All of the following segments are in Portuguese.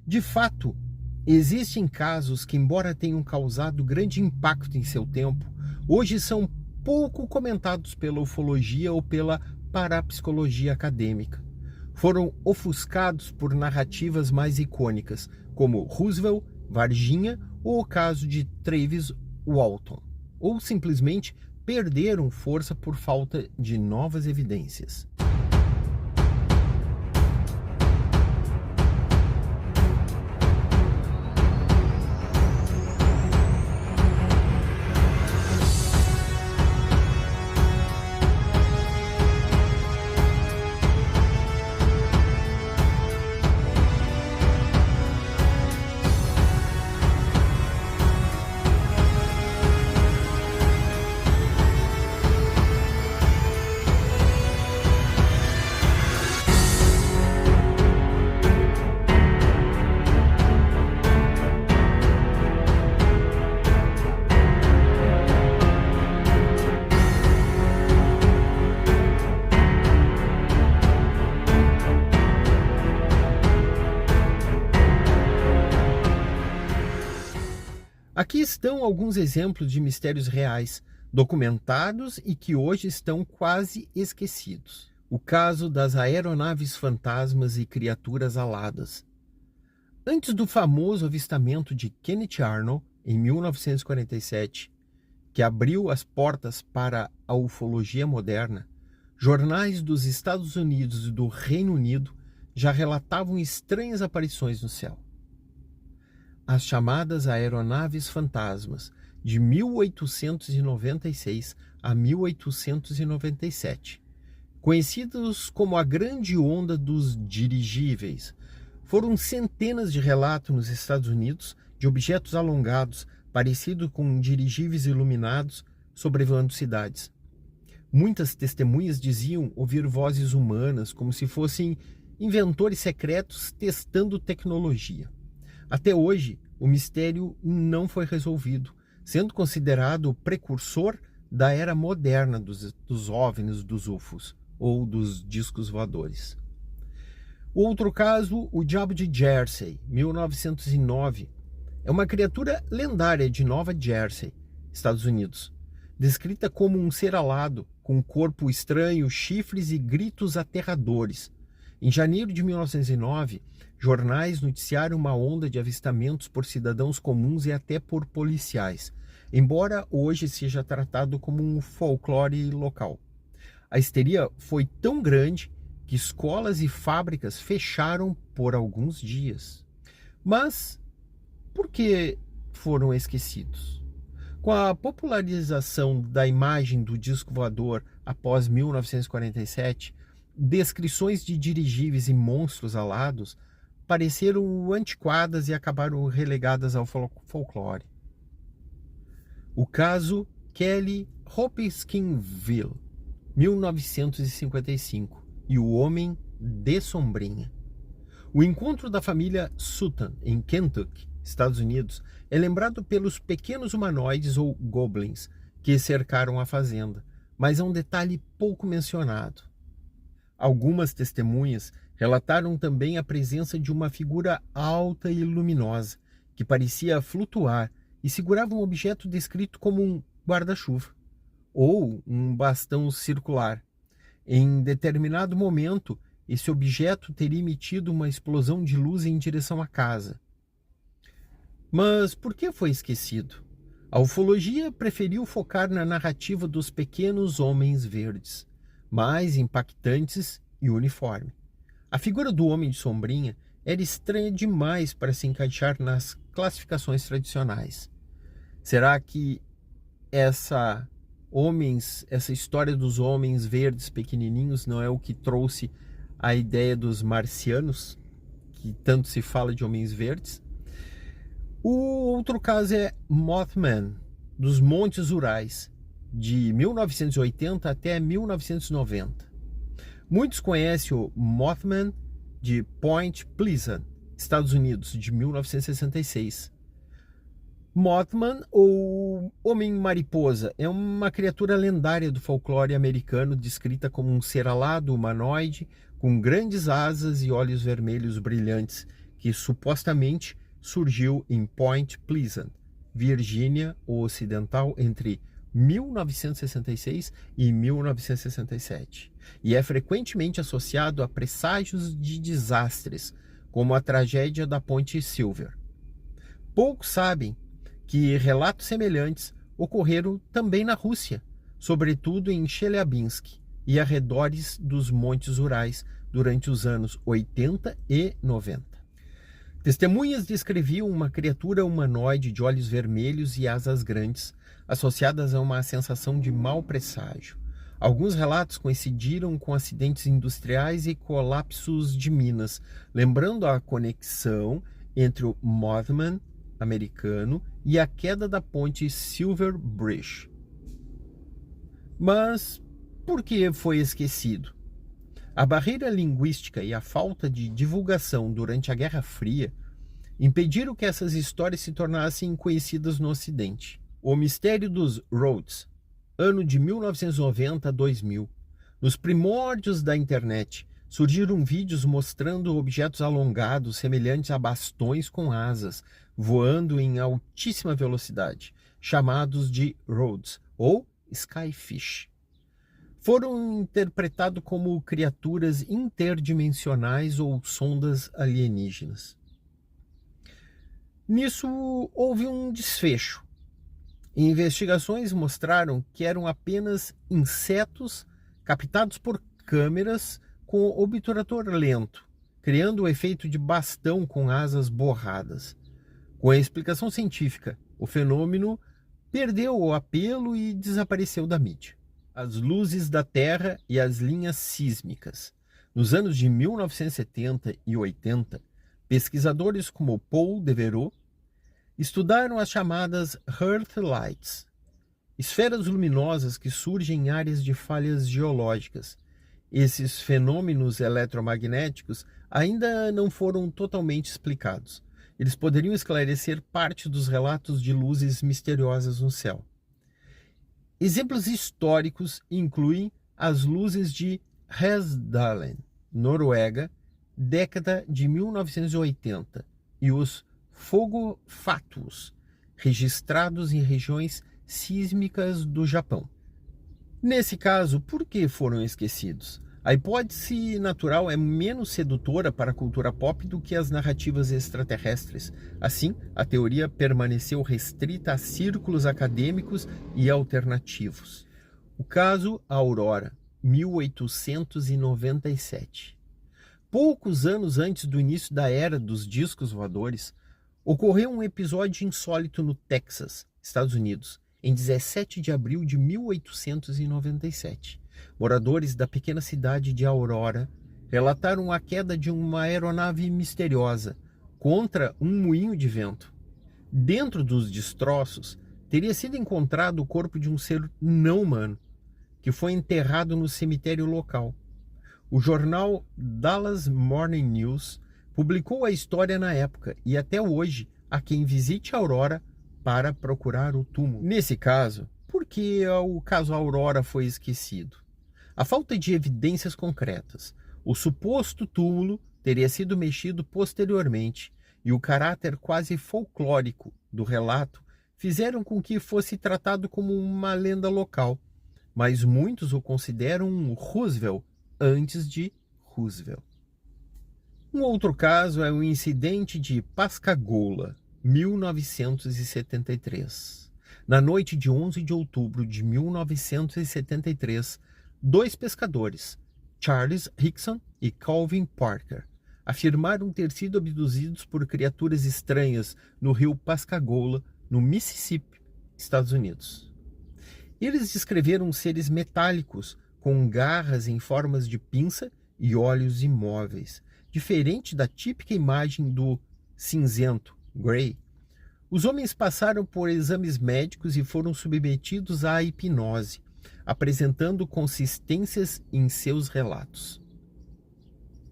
De fato, existem casos que, embora tenham causado grande impacto em seu tempo, hoje são pouco comentados pela ufologia ou pela parapsicologia acadêmica. Foram ofuscados por narrativas mais icônicas, como Roosevelt, Varginha ou o caso de Travis Walton, ou simplesmente perderam força por falta de novas evidências. Aqui estão alguns exemplos de mistérios reais, documentados e que hoje estão quase esquecidos. O caso das aeronaves fantasmas e criaturas aladas. Antes do famoso avistamento de Kenneth Arnold, em 1947, que abriu as portas para a ufologia moderna, jornais dos Estados Unidos e do Reino Unido já relatavam estranhas aparições no céu. As chamadas aeronaves fantasmas, de 1896 a 1897, conhecidos como a Grande Onda dos Dirigíveis, foram centenas de relatos nos Estados Unidos de objetos alongados, parecidos com dirigíveis iluminados, sobrevoando cidades. Muitas testemunhas diziam ouvir vozes humanas, como se fossem inventores secretos testando tecnologia. Até hoje, o mistério não foi resolvido, sendo considerado o precursor da era moderna dos OVNIs, dos UFOs, ou dos discos voadores. Outro caso, o Diabo de Jersey, 1909. É uma criatura lendária de Nova Jersey, Estados Unidos, descrita como um ser alado, com um corpo estranho, chifres e gritos aterradores. Em janeiro de 1909, jornais noticiaram uma onda de avistamentos por cidadãos comuns e até por policiais, embora hoje seja tratado como um folclore local. A histeria foi tão grande que escolas e fábricas fecharam por alguns dias. Mas por que foram esquecidos? Com a popularização da imagem do disco voador após 1947, descrições de dirigíveis e monstros alados pareceram antiquadas e acabaram relegadas ao folclore. O caso Kelly Hopkinsville, 1955, e o Homem de Sombrinha. O encontro da família Sutton, em Kentucky, Estados Unidos, é lembrado pelos pequenos humanoides ou goblins que cercaram a fazenda, mas é um detalhe pouco mencionado. Algumas testemunhas relataram também a presença de uma figura alta e luminosa, que parecia flutuar e segurava um objeto descrito como um guarda-chuva ou um bastão circular. Em determinado momento, esse objeto teria emitido uma explosão de luz em direção à casa. Mas por que foi esquecido? A ufologia preferiu focar na narrativa dos pequenos homens verdes, mais impactantes e uniforme. A figura do Homem de Sombrinha era estranha demais para se encaixar nas classificações tradicionais. Será que essa história dos homens verdes pequenininhos não é o que trouxe a ideia dos marcianos, que tanto se fala de homens verdes? O outro caso é Mothman, dos Montes Urais, de 1980 até 1990. Muitos conhecem o Mothman de Point Pleasant, Estados Unidos, de 1966. Mothman, ou Homem-Mariposa, é uma criatura lendária do folclore americano, descrita como um ser alado humanoide, com grandes asas e olhos vermelhos brilhantes, que supostamente surgiu em Point Pleasant, Virgínia Ocidental, entre 1966 e 1967, e é frequentemente associado a presságios de desastres, como a tragédia da Ponte Silver. Poucos sabem que relatos semelhantes ocorreram também na Rússia, sobretudo em Chelyabinsk e arredores dos Montes Urais durante os anos 80 e 90. Testemunhas descreviam uma criatura humanoide de olhos vermelhos e asas grandes, associadas a uma sensação de mau presságio. Alguns relatos coincidiram com acidentes industriais e colapsos de minas, lembrando a conexão entre o Mothman americano e a queda da ponte Silver Bridge. Mas por que foi esquecido? A barreira linguística e a falta de divulgação durante a Guerra Fria impediram que essas histórias se tornassem conhecidas no Ocidente. O mistério dos Rhodes, ano de 1990 a 2000. Nos primórdios da internet, surgiram vídeos mostrando objetos alongados semelhantes a bastões com asas, voando em altíssima velocidade, chamados de Rhodes ou Skyfish. Foram interpretados como criaturas interdimensionais ou sondas alienígenas. Nisso houve um desfecho. Investigações mostraram que eram apenas insetos captados por câmeras com obturador lento, criando o efeito de bastão com asas borradas. Com a explicação científica, o fenômeno perdeu o apelo e desapareceu da mídia. As luzes da Terra e as linhas sísmicas. Nos anos de 1970 e 80, pesquisadores como Paul Devereaux estudaram as chamadas Earth Lights, esferas luminosas que surgem em áreas de falhas geológicas. Esses fenômenos eletromagnéticos ainda não foram totalmente explicados. Eles poderiam esclarecer parte dos relatos de luzes misteriosas no céu. Exemplos históricos incluem as luzes de Hesdalen, Noruega, década de 1980, e os fogo fatuus, registrados em regiões sísmicas do Japão. Nesse caso, por que foram esquecidos? A hipótese natural é menos sedutora para a cultura pop do que as narrativas extraterrestres. Assim, a teoria permaneceu restrita a círculos acadêmicos e alternativos. O caso Aurora, 1897. Poucos anos antes do início da era dos discos voadores, ocorreu um episódio insólito no Texas, Estados Unidos, em 17 de abril de 1897. Moradores da pequena cidade de Aurora relataram a queda de uma aeronave misteriosa contra um moinho de vento. Dentro dos destroços, teria sido encontrado o corpo de um ser não humano, que foi enterrado no cemitério local. O jornal Dallas Morning News publicou a história na época e até hoje há quem visite Aurora para procurar o túmulo. Nesse caso, por que o caso Aurora foi esquecido? A falta de evidências concretas. O suposto túmulo teria sido mexido posteriormente e o caráter quase folclórico do relato fizeram com que fosse tratado como uma lenda local, mas muitos o consideram um Roosevelt antes de Roosevelt. Um outro caso é o incidente de Pascagoula, 1973. Na noite de 11 de outubro de 1973, dois pescadores, Charles Hickson e Calvin Parker, afirmaram ter sido abduzidos por criaturas estranhas no rio Pascagoula, no Mississippi, Estados Unidos. Eles descreveram seres metálicos com garras em formas de pinça e olhos imóveis, diferente da típica imagem do cinzento, grey. Os homens passaram por exames médicos e foram submetidos à hipnose, apresentando consistências em seus relatos.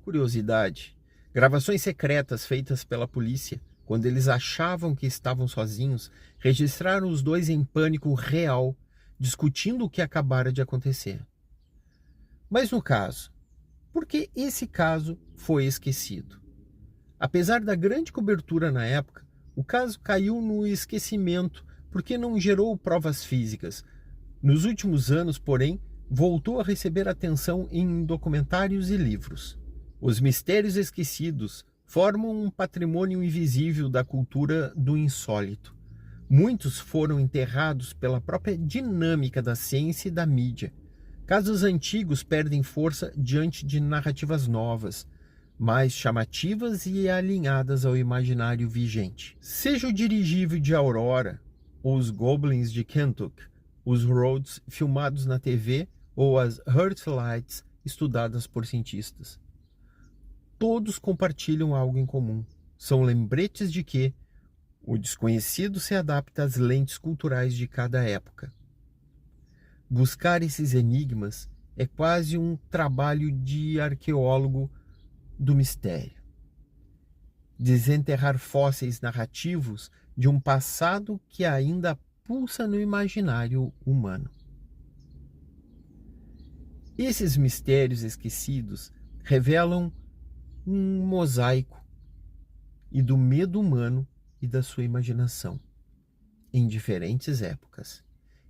Curiosidade: gravações secretas feitas pela polícia, quando eles achavam que estavam sozinhos, registraram os dois em pânico real, discutindo o que acabara de acontecer. Mas no caso, por que esse caso foi esquecido? Apesar da grande cobertura na época, o caso caiu no esquecimento porque não gerou provas físicas. Nos últimos anos, porém, voltou a receber atenção em documentários e livros. Os mistérios esquecidos formam um patrimônio invisível da cultura do insólito. Muitos foram enterrados pela própria dinâmica da ciência e da mídia. Casos antigos perdem força diante de narrativas novas, mais chamativas e alinhadas ao imaginário vigente. Seja o dirigível de Aurora, ou os Goblins de Kentucky, os Rhodes filmados na TV ou as Earthlights estudadas por cientistas. Todos compartilham algo em comum. São lembretes de que o desconhecido se adapta às lentes culturais de cada época. Buscar esses enigmas é quase um trabalho de arqueólogo do mistério. Desenterrar fósseis narrativos de um passado que ainda pulsa no imaginário humano. Esses mistérios esquecidos revelam um mosaico e do medo humano e da sua imaginação em diferentes épocas.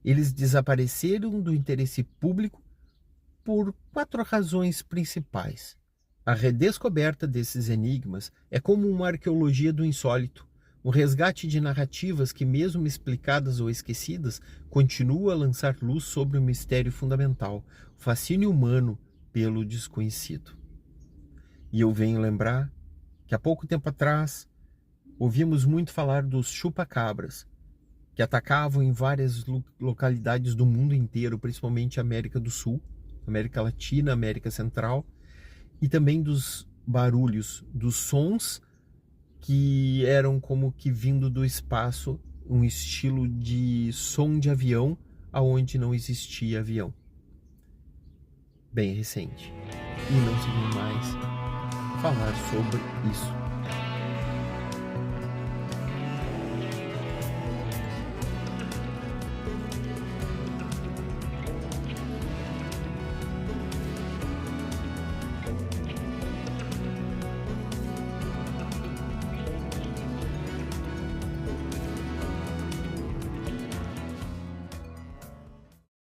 Eles desapareceram do interesse público por 4 razões principais. A redescoberta desses enigmas é como uma arqueologia do insólito, um resgate de narrativas que, mesmo explicadas ou esquecidas, continua a lançar luz sobre o mistério fundamental, o fascínio humano pelo desconhecido. E eu venho lembrar que há pouco tempo atrás ouvimos muito falar dos chupa-cabras, que atacavam em várias localidades do mundo inteiro, principalmente América do Sul, América Latina, América Central, e também dos barulhos, dos sons que eram como que vindo do espaço, um estilo de som de avião, aonde não existia avião. Bem recente. E não se viu mais falar sobre isso.